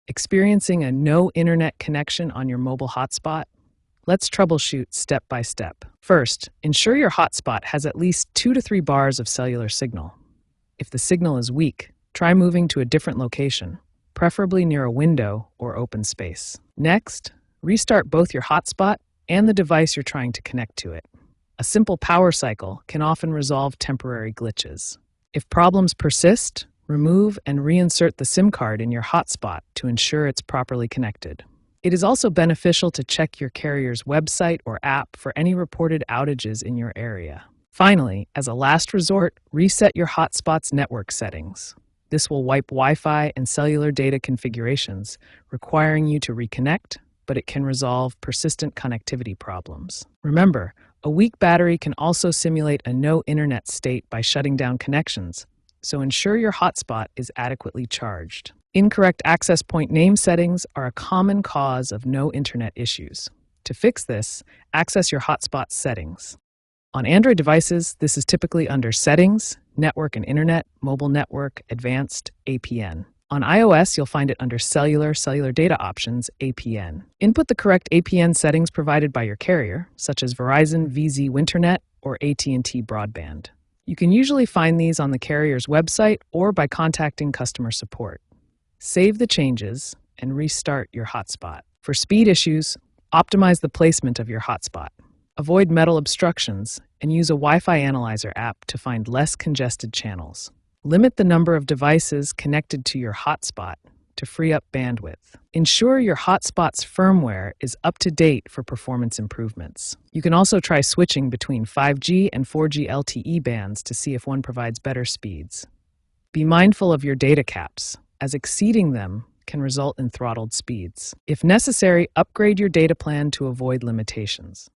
Experiencing a no internet connection on your mobile hotspot? Let's troubleshoot step by step. First, ensure your hotspot has at least 2 to 3 bars of cellular signal. If the signal is weak, try moving to a different location, preferably near a window or open space. Next, restart both your hotspot and the device you're trying to connect to it. A simple power cycle can often resolve temporary glitches. If problems persist, remove and reinsert the SIM card in your hotspot to ensure it's properly connected. It is also beneficial to check your carrier's website or app for any reported outages in your area. Finally, as a last resort, reset your hotspot's network settings. This will wipe Wi-Fi and cellular data configurations, requiring you to reconnect, but it can resolve persistent connectivity problems. Remember, a weak battery can also simulate a no internet state by shutting down connections, so ensure your hotspot is adequately charged. Incorrect access point name settings are a common cause of no internet issues. To fix this, access your hotspot settings. On Android devices, this is typically under Settings, Network and Internet, Mobile Network, Advanced, APN. On iOS, you'll find it under Cellular Data Options, APN. Input the correct APN settings provided by your carrier, such as Verizon VZ Winternet or AT&T Broadband. You can usually find these on the carrier's website or by contacting customer support. Save the changes and restart your hotspot. For speed issues, optimize the placement of your hotspot. Avoid metal obstructions and use a Wi-Fi Analyzer app to find less congested channels. Limit the number of devices connected to your hotspot to free up bandwidth. Ensure your hotspot's firmware is up to date for performance improvements. You can also try switching between 5G and 4G LTE bands to see if one provides better speeds. Be mindful of your data caps, as exceeding them can result in throttled speeds. If necessary, upgrade your data plan to avoid limitations.